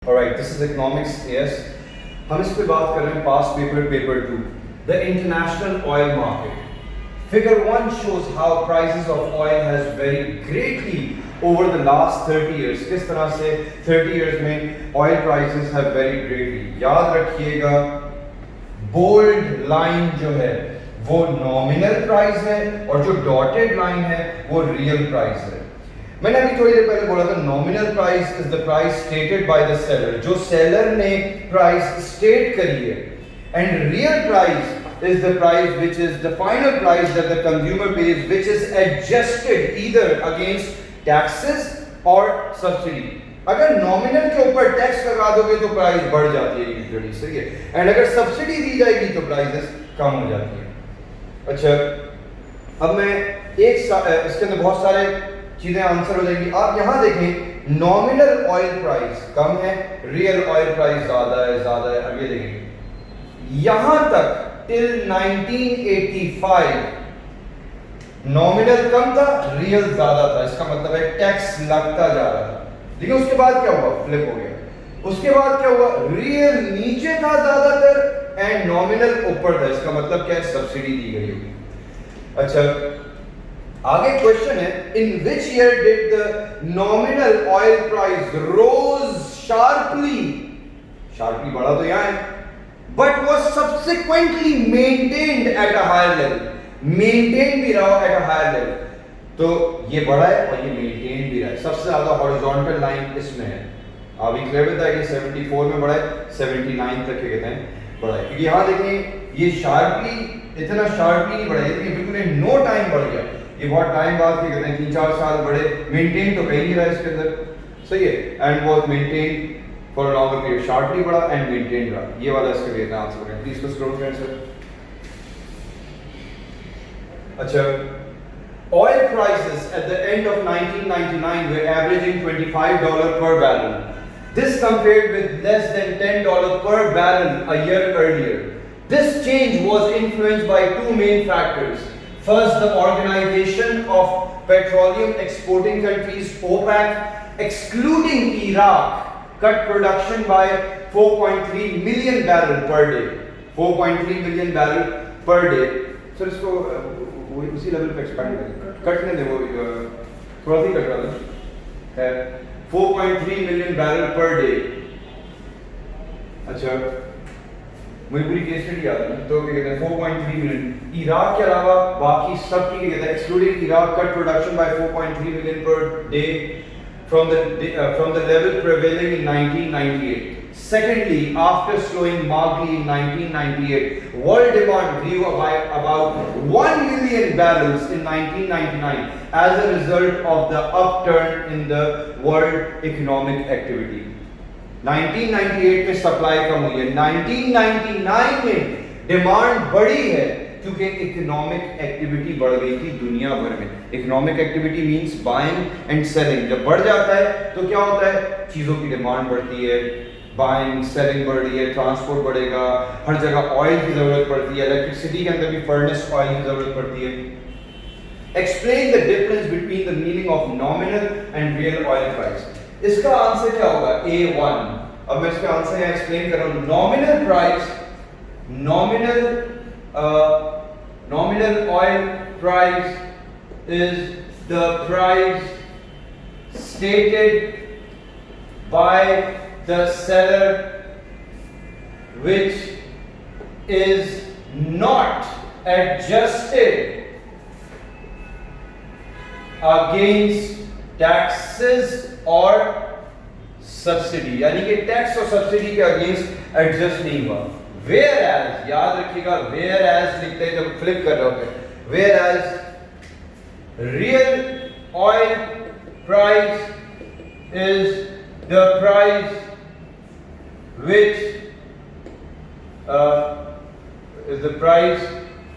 Alright, this is economics AS. हम इस पे बात कर रहे हैं past paper 2, the international oil market. Figure 1 shows how prices of oil has varied greatly over the last 30 years. किस तरह से 30 years में oil prices have varied greatly. याद रखिएगा, bold line जो है वो nominal price है और जो dotted line है वो real price है. मैंने अभी थोड़ी देर पहले बोला था nominal price is the price stated by the seller, जो सेलर ने प्राइस स्टेट करी है, and real price is the price which is the final price that the consumer page, which is adjusted either against taxes और subsidy. अगर nominal के ऊपर tax लगा दोगे तो प्राइस बढ़ जाती है यूजुअली, सही है, एंड अगर सब्सिडी दी जाएगी तो प्राइसेस कम हो जाती है. अच्छा, अब मैं इसके अंदर बहुत सारे चीजें आंसर हो जाएंगी. आप यहां देखें, नॉमिनल ऑयल प्राइस कम है, रियल ऑयल प्राइस ज्यादा है. अब ये देखें, यहां तक टिल 1985 नॉमिनल कम था, रियल ज्यादा था. इसका मतलब है टैक्स लगता जा रहा था. लेकिन उसके बाद क्या हुआ? फ्लिप हो गया. उसके बाद क्या हुआ? रियल नीचे था ज्यादातर एंड नॉमिनल ऊपर था. इसका मतलब क्या है? सब्सिडी दी गई होगी. अच्छा, आगे क्वेश्चन है, in which year did the nominal oil price rose sharply बढ़ा तो यहां है, but was subsequently maintained at a higher level. Maintain भी रहा एट अ हायर लेवल, तो ये बढ़ा है और ये मेंटेन भी रहा है. सबसे ज्यादा हॉरिजॉन्टल लाइन इसमें है. आप भी क्लियर होता है कि 74 में बढ़ा है, 79 तक कहते हैं बढ़ा है, क्योंकि यहां देखिए ये शार्पली, इतना शार्पली नहीं बढ़ा है, बिल्कुल नो टाइम बढ़ गया. ये बहुत टाइम बाद क्या कहते हैं, 3-4 साल बढ़े. मेंटेन तो कहीं नहीं रहा इसके अंदर, सही है, and was maintain for a longer period. Shortly बढ़ा एंड मेंटेन रहा. ये वाला इसका लिए आंसर है. प्लीज को स्क्रॉल करें सर. अच्छा, oil prices at the end of 1999 were averaging $25 per barrel. This compared with less than $10 per barrel a year earlier. This change was influenced by two main factors. First, the Organization of Petroleum Exporting Countries (OPEC), excluding Iraq, cut production by 4.3 million barrel per day. 4.3 million barrel per day. Sir इसको उसी level पे expand करें, कटने दे, वो थोड़ा सी cut रहा है. 4.3 million barrel per day. अच्छा, मुझे पूरी केस स्टडी याद है, तो क्या कहते हैं 4.3 मिलियन. इराक के अलावा बाकी सब की क्या कहते हैं, excluding Iraq, cut production by 4.3 million per day from the level prevailing in 1998. Secondly, after slowing markedly in 1998, world demand grew by about 1 million barrels in 1999 as a result of the upturn in the world economic activity. 1998 में supply कम हुई है, 1999 में demand बढ़ी है क्योंकि economic activity बढ़ गई थी दुनिया भर में. Economic activity means buying and selling. जब बढ़ जाता है तो क्या होता है, चीजों की डिमांड बढ़ती है, बाइंग सेलिंग बढ़ रही है, ट्रांसपोर्ट बढ़ेगा, हर जगह ऑयल की जरूरत पड़ती है, इलेक्ट्रिसिटी के अंदर भी फर्नेस ऑयल की जरूरत पड़ती है. Explain the difference between the meaning of nominal and real oil price. इसका आंसर क्या होगा? A1. अब मैं इसका आंसर यहां एक्सप्लेन कर रहा हूं. Nominal price, nominal oil price is the price stated by the seller, which is not adjusted against taxes or subsidy, यानी कि टैक्स और सब्सिडी के अगेंस्ट एडजस्ट नहीं हुआ. वेयर एज, याद रखिएगा, वेयर एज लिखते हैं जब फ्लिप कर रहे होते हैं. Whereas real oil price is the price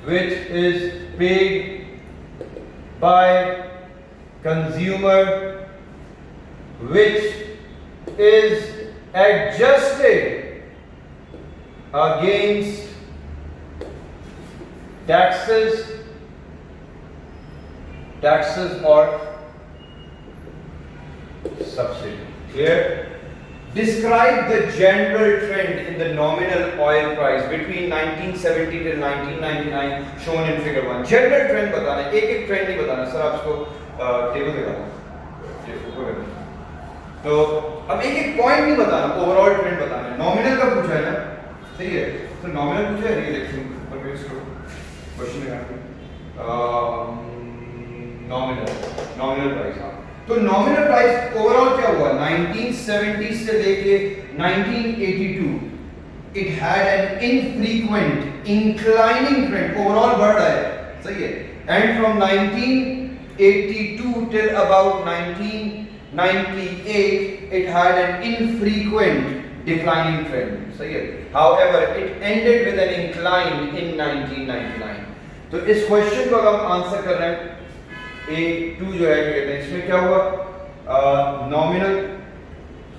which is paid by consumer, which is adjusted against taxes or subsidy. Clear? Describe the general trend in the nominal oil price between 1970 till 1999 shown in figure 1. General trend बताना है, एक trend नहीं बताना sir, आपको table दिखाना तो अब एक पॉइंट नहीं बताना, ओवरऑल ट्रेंड बताना है। नॉमिनल का पूछा है ना, सही है, तो नॉमिनल पूछा है, रियल एक्शन पर बेस करो क्वेश्चन में नॉमिनल प्राइस। हाँ, तो नॉमिनल प्राइस ओवरऑल क्या हुआ 1970 से लेके 1982 it had an infrequent inclining trend, overall बढ़ रहा है, सही है। And from 1982 till about 1998 it had an infrequent declining trend, सही है। However, it ended with an incline in 1999। तो इस क्वेश्चन को अगर हम आंसर कर रहे हैं A2 जो है कहते हैं, इसमें क्या हुआ नॉमिनल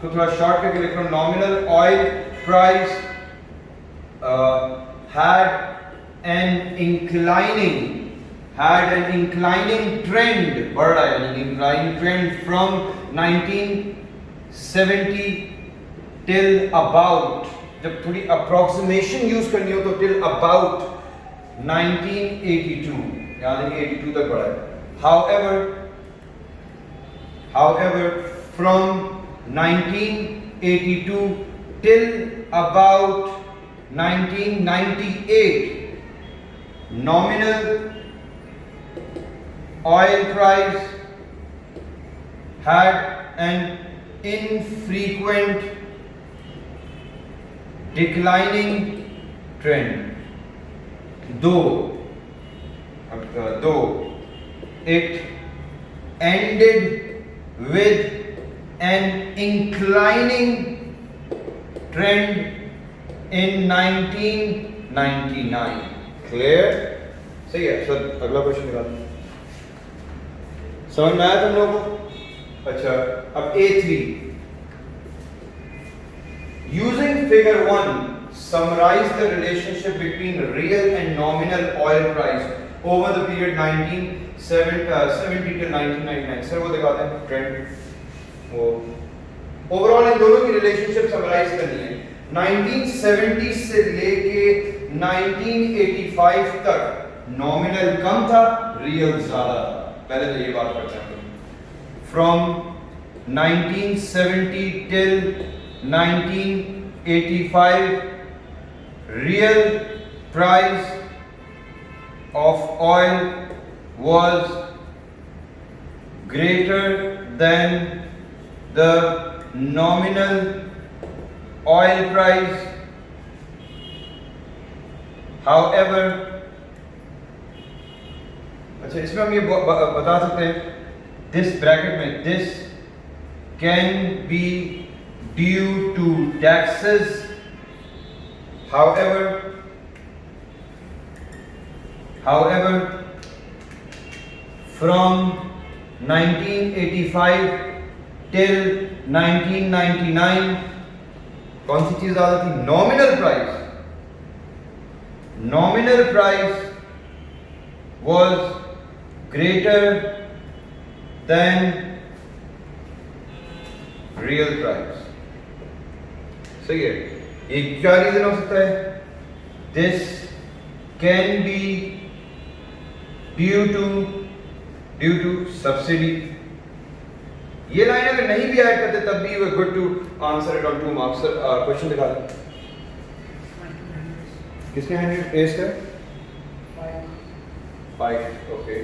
को थोड़ा शॉर्ट करके लिख रहा हूं, nominal oil price had an inclining trend, बढ़ रहा है, inclining trend from 1970 till about, जब थोड़ी approximation यूज करनी हो तो till about 1982, याद है 82 तक बढ़ा है। However, from 1982 till about 1998, nominal oil price had an infrequent declining trend, though it ended with an inclining trend in 1999। Clear? सही है सर, अगला क्वेश्चन निकालो। समझ में आया तुम लोगों को? अच्छा, अब A3, using figure 1 summarize the relationship between real and nominal oil price over the period 1970 till 1999। Sir वो दिखाते हैं ट्रेंड, वो ओवरऑल इन दोनों की रिलेशनशिप समराइज करनी है। 1970 से लेके 1985 तक नॉमिनल कम था, रियल ज्यादा था। पहले तो ये बात करते हैं, from 1970 till 1985 real price of oil was greater than the nominal oil price। However, अच्छा इसमें हम ये बता सकते हैं, दिस ब्रैकेट में this can be due to taxes. However, from 1985 till 1999 कौन सी चीज ज्यादा थी? Nominal price was greater than real price। सही है, ये क्या रीजन हो सकता है? This can be due to subsidy. ये लाइन अगर नहीं भी ऐड करते तब भी you are good to answer it on 2 marks. Sir question दिखा दें, किसने हैंड रेज किया? Five, okay.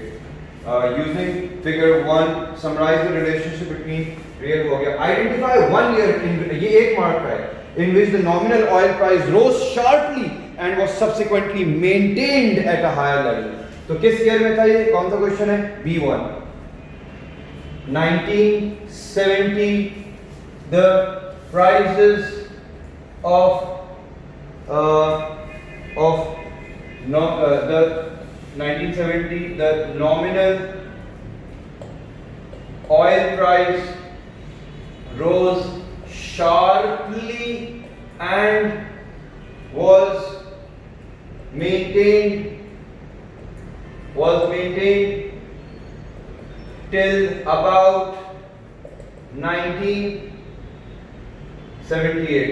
Using figure 1, summarize the relationship between real हो गया। Identify one year in, ये 1 मार्क का है, in which the nominal oil price rose sharply and was subsequently maintained at a higher level। तो किस year में था ये? कौन सा क्वेश्चन है? B1। 1970 the prices of the 1970 the nominal oil price rose sharply and was maintained till about 1970 78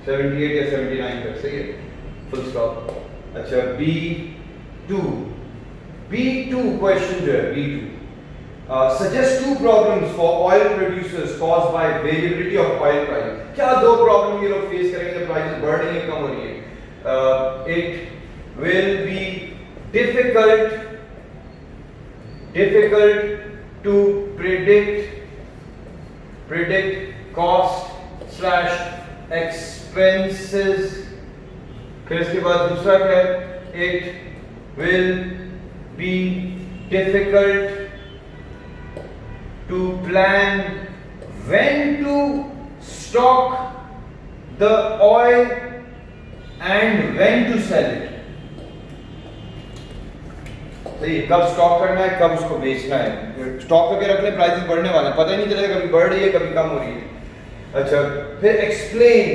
या 79 तक, सही है, फुल स्टॉप। अच्छा B2 क्वेश्चन जो है B2, suggest two problems for oil producers caused by variability of oil price। क्या दो problem ये लोग फेस करेंगे जब प्राइसेस बढ़ रही है, कम हो रही है? It will be difficult to predict cost/expenses। फिर इसके बाद दूसरा क्या है? It will be difficult to plan when to stock the oil and when to sell it। सही, कब स्टॉक करना है, कब उसको बेचना है। स्टॉक करके रख ले, प्राइसेस बढ़ने वाले हैं, पता ही नहीं चलेगा कभी बढ़ रही है कभी कम हो रही है। अच्छा, फिर explain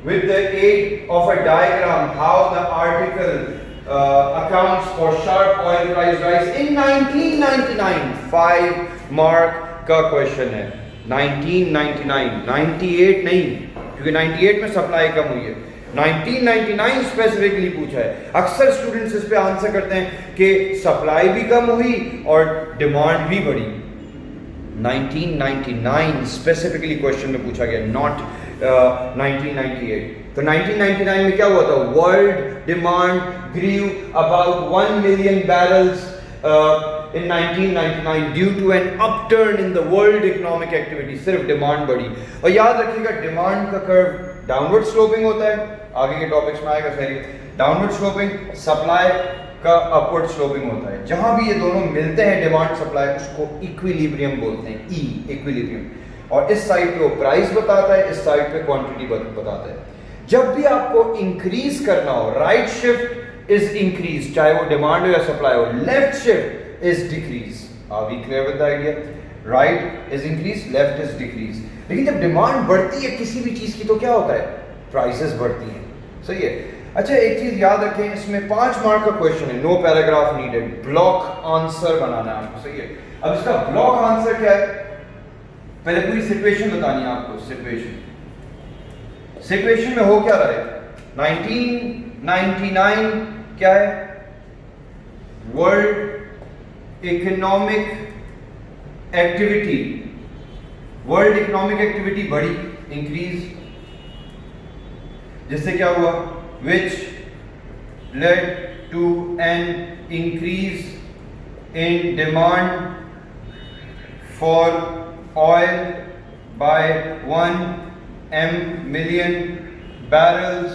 with the aid of a diagram how the article accounts for sharp oil price rise in 1999। 5 mark का क्वेश्चन है। 1999, 98 नहीं, क्योंकि 98 में सप्लाई कम हुई है, 1999 स्पेसिफिकली पूछा है। अक्सर स्टूडेंट्स इस पे आंसर करते हैं कि सप्लाई भी कम हुई और डिमांड भी बढ़ी। 1999 स्पेसिफिकली क्वेश्चन में पूछा गया, नॉट 1998। तो 1999 में क्या हुआ था? World demand grew about 1 million barrels in 1999 due to an upturn in the world economic activity। सिर्फ डिमांड बढ़ी। और याद रखिएगा डिमांड का कर्व डाउनवर्ड स्लोपिंग होता है, आगे के टॉपिक्स में आएगा सारी। डाउनवर्ड स्लोपिंग, सप्लाई का अपवर्ड स्लोपिंग होता है। जहां भी ये दोनों मिलते हैं डिमांड सप्लाई, उसको इक्विलिब्रियम बोलते हैं, ई इक्विलिब्रियम। और इस साइड पे वो प्राइस बताता है, इस साइड पे क्वांटिटी बताता है। जब भी आपको इंक्रीज करना हो, राइट शिफ्ट इज इंक्रीज, चाहे वो डिमांड हो या सप्लाई हो। Left shift is decrease. Are we clear with the idea? Right is increase, left is decrease. लेकिन जब डिमांड बढ़ती है किसी भी चीज की तो क्या होता है? प्राइसेस बढ़ती हैं, सही है। अच्छा, एक चीज याद रखें, इसमें 5 मार्क का क्वेश्चन है, no paragraph needed, block answer बनाना है आपको, सही है। अब इसका ब्लॉक आंसर क्या है? पहले पूरी सिचुएशन बतानी है आपको। सिचुएशन में हो क्या रहा है? 1999 क्या है? वर्ल्ड इकोनॉमिक एक्टिविटी बढ़ी, इंक्रीज, जिससे क्या हुआ? Which led to an increase in demand for oil by 1 million barrels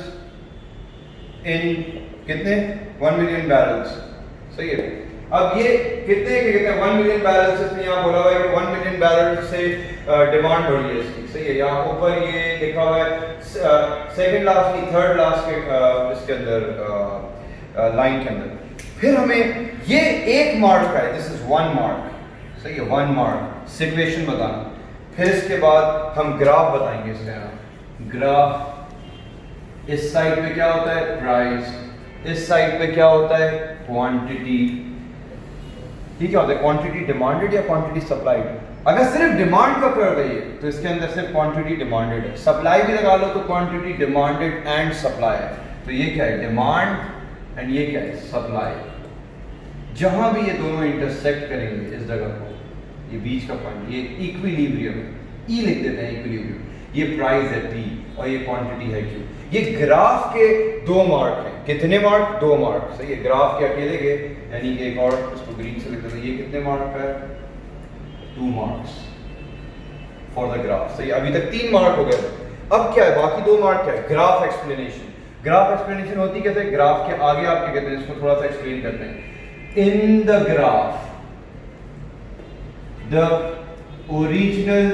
in कितने? 1 million barrels, सही है। अब ये कितने 1 million barrels, इसमें यहाँ बोला हुआ है कि 1 million barrels से डिमांड बढ़ी है इसकी, सही है। यहाँ ऊपर ये लिखा हुआ है सेकंड लास्ट की थर्ड लास्ट के इसके अंदर लाइन के अंदर। फिर हमें ये 1 मार्क का है, दिस इज 1 मार्क, सही है, 1 मार्क सिचुएशन बताना। फिर इसके बाद हम ग्राफ बताएंगे इसका। ग्राफ, इस साइड पे क्या होता है? प्राइस, इस साइड पे क्या होता है? क्वांटिटी। ये क्या होता है? क्वांटिटी डिमांडेड या क्वांटिटी सप्लाइड? अगर सिर्फ डिमांड का कर्व है ये, तो इसके अंदर सिर्फ क्वांटिटी डिमांडेड है। सप्लाई भी लगा लो तो क्वांटिटी डिमांडेड एंड सप्लाई है। तो ये क्या है? डिमांड, एंड ये क्या है? सप्लाई। जहां भी ये दोनों इंटरसेक्ट करेंगे इस जगह को, ये बीच का पॉइंट, ये इक्विलिब्रियम, ई लिख देते हैं इक्विलिब्रियम। ये प्राइस है P और ये क्वांटिटी है Q। ये ग्राफ के 2 मार्क हैं। कितने मार्क? 2 मार्क, सही है। ग्राफ के अकेले के, यानी एक और इसको ग्रीन से लिख देते हैं। ये कितने मार्क का है? 2 मार्क्स फॉर द ग्राफ, सही है। अभी तक 3 मार्क हो गए। अब क्या है? बाकी 2 मार्क क्या है? Graph explanation. ग्राफ एक्सप्लेनेशन होती कैसे? ग्राफ के आगे आप क्या कहते हैं? इसको थोड़ा सा एक्सप्लेन करते हैं। In the graph the original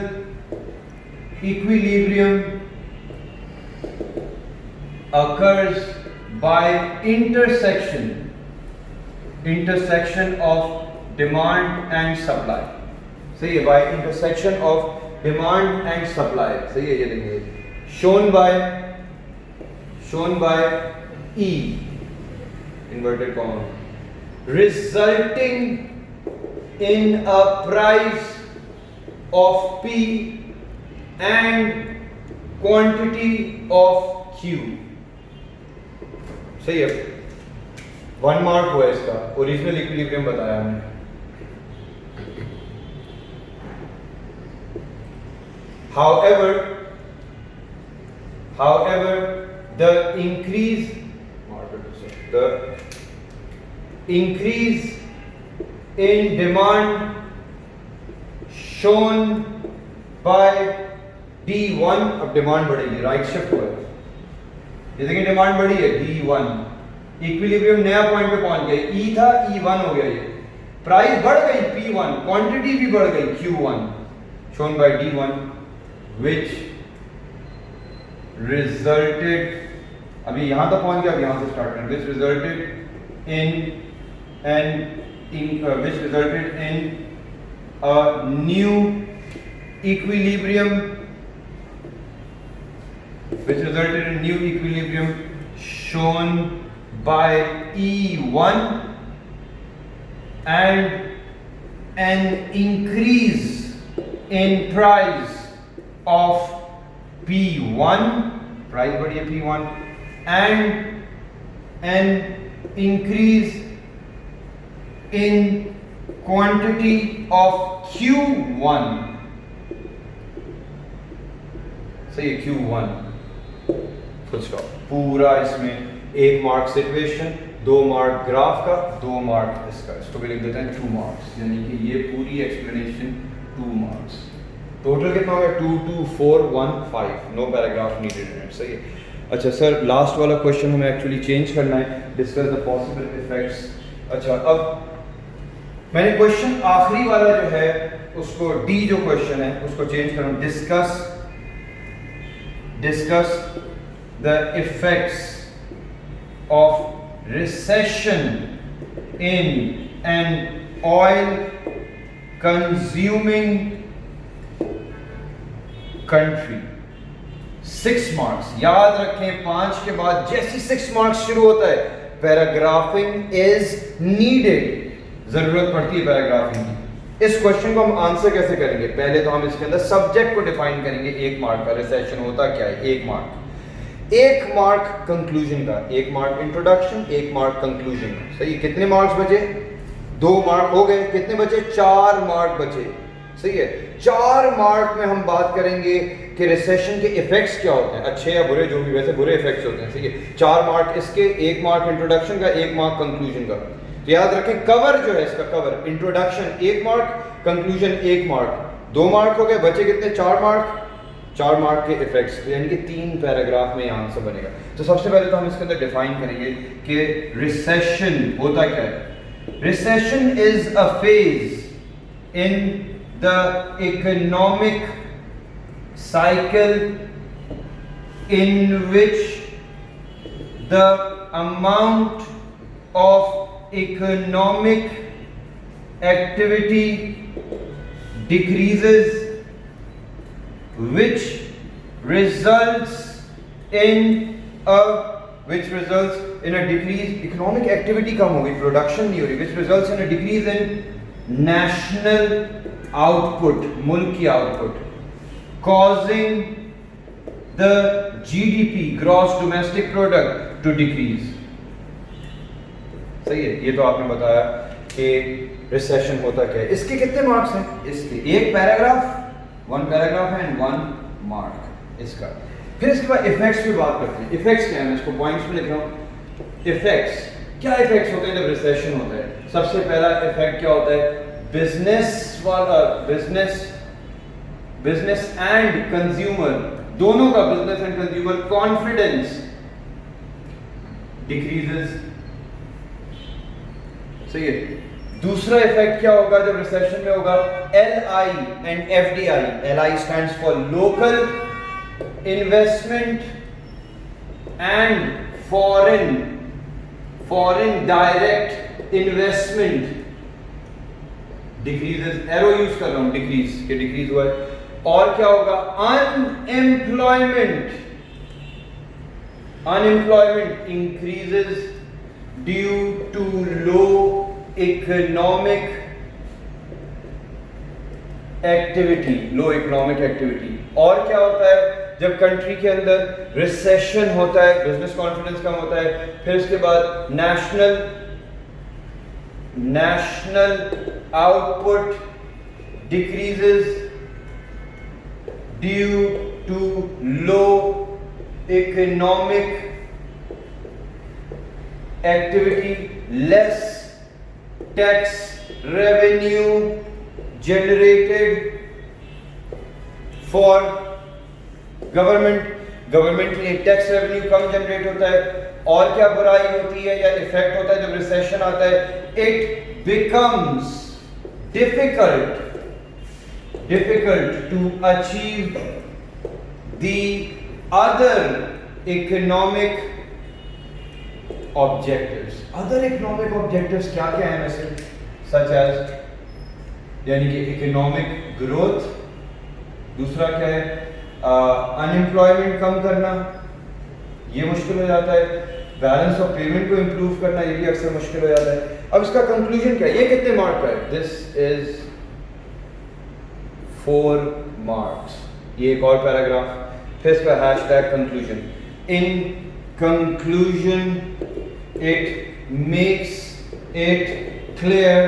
equilibrium occurs by intersection of demand and supply। सही है, by intersection of demand and supply, सही है। ये देखिए, shown by E inverted comma, resulting in a price of P and quantity of Q। सही है, 1 mark हुआ इसका, ओरिजिनल इक्विलिब्रियम बताया हमने। However, the increase in demand shown by D1, अब डिमांड बढ़ेगी, राइट शिफ्ट हुआ है, ये देखिए डिमांड बढ़ी है D1, इक्विलिब्रियम नया पॉइंट पे पहुंच गया, E था E1 हो गया, ये प्राइस बढ़ गई P1, क्वांटिटी भी बढ़ गई Q1, shown by D1, which resulted, अभी यहां तक पहुंच गया, अब यहां से स्टार्ट करें, which resulted in a new equilibrium, shown by E1 and an increase in price of P1, price बढ़ी है P1, and an increase in quantity of Q1, सही है, Q1 फुल स्टॉप। पूरा इसमें 1 मार्क सिचुएशन, 2 मार्क ग्राफ का, 2 mark इसका, इसको भी लिख देते हैं 2 मार्क्स, यानी कि ये पूरी एक्सप्लेनेशन 2 मार्क्स। टोटल कितना हो गया? 2 2 4 1 5, no paragraph needed in it. सही है। अच्छा सर, लास्ट वाला क्वेश्चन हमें एक्चुअली चेंज करना है, डिस्कस द पॉसिबल इफेक्ट्स। अच्छा, अब मैंने क्वेश्चन आखिरी वाला जो है उसको, डी जो क्वेश्चन है उसको चेंज कर रहा हूं, discuss the effects of recession in an oil consuming country. 6 marks याद रखें, 5 के बाद जैसे 6 मार्क्स शुरू होता है, पैराग्राफिंग इज नीडेड, जरूरत पड़ती है पैराग्राफिंग की। इस क्वेश्चन को हम आंसर कैसे करेंगे? पहले तो हम इसके अंदर सब्जेक्ट को डिफाइन करेंगे, 1 मार्क का। रिसेशन होता क्या है? 1 मार्क। 1 मार्क कंक्लूजन का, 1 मार्क इंट्रोडक्शन, 1 मार्क कंक्लूजन। सही, कितने मार्क्स बचे? 2 मार्क हो गए, कितने बचे? 4 मार्क बचे। सही है, 4 मार्क में हम बात करेंगे कि रिसेशन के इफेक्ट्स क्या होते हैं, अच्छे या बुरे, जो भी, वैसे बुरे इफेक्ट्स होते हैं। सही है, 4 मार्क इसके, 1 मार्क इंट्रोडक्शन का, 1 मार्क कंक्लूजन का। तो याद रखें, कवर जो है इसका, cover introduction 1 mark, conclusion 1 mark, 2 mark हो गए, बचे कितने? 4 मार्क। 4 मार्क के इफेक्ट्स, तो यानी कि 3 पैराग्राफ में आंसर बनेगा। तो सबसे पहले तो हम इसके अंदर डिफाइन करेंगे कि रिसेशन होता क्या है। Recession is a phase in the economic cycle in which the amount of economic activity decreases, which results in a decrease, economic activity कम होगी, production नहीं हो रही, which results in a decrease in national output, मुल्क की output, causing the GDP, gross domestic product, to decrease। सही है, ये तो आपने बताया कि रिसेशन होता क्या है। इसके कितने मार्क्स हैं? इसके 1 पैराग्राफ, 1 पैराग्राफ है एंड 1 मार्क इसका। फिर इसके बाद इफेक्ट्स की बात करते हैं। इफेक्ट्स क्या है, मैं इसको पॉइंट्स में लिख रहा हूँ। इफेक्ट्स क्या, इफेक्ट्स होते हैं जब रिसेशन होता है? सबसे पहला इफेक्ट क्या होता है? बिजनेस एंड कंज्यूमर, दोनों का, business and consumer confidence decreases. सही है। दूसरा इफेक्ट क्या होगा जब रिसेशन में होगा? LI and FDI। LI stands for local investment and foreign direct investment decreases. Arrow use कर रहा हूं, डिक्रीज के, डिक्रीज हुआ है। और क्या होगा? Unemployment increases due to low economic activity, और क्या होता है? जब कंट्री के अंदर रिसेशन होता है, बिजनेस कॉन्फिडेंस कम होता है। फिर उसके बाद national output decreases due to low economic activity, less tax revenue generated for government के लिए टैक्स रेवेन्यू कम जनरेट होता है। और क्या बुराई होती है या इफेक्ट होता है जब रिसेशन आता है? It becomes difficult to achieve the other economic objectives. Other economic objectives क्या क्या हैं वैसे? Such as यानी कि इकोनॉमिक ग्रोथ, दूसरा क्या है? अनएम्प्लॉयमेंट कम करना, ये मुश्किल हो जाता है। बैलेंस ऑफ पेमेंट को इम्प्रूव करना, ये भी अक्सर मुश्किल हो जाता है। अब इसका कंक्लूजन क्या है? ये कितने मार्क का है? This is 4 marks. ये एक और पैराग्राफ, फिर इसका hashtag conclusion. In conclusion it makes it clear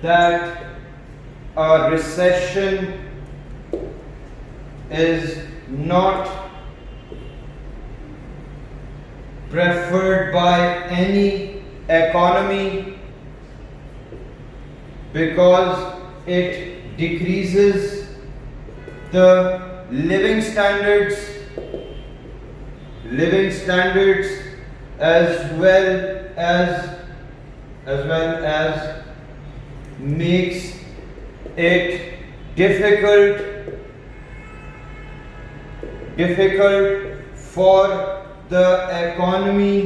that a recession is not preferred by any economy because it decreases the living standards as well as makes it difficult for the economy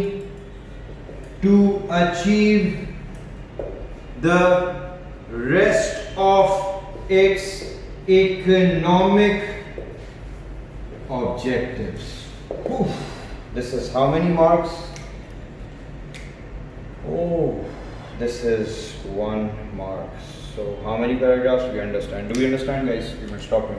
to achieve the rest of its economic objectives. Oof. This is how many marks? Oh, this is 1 mark. So how many paragraphs? We understand. Do we understand, guys? You might stop me.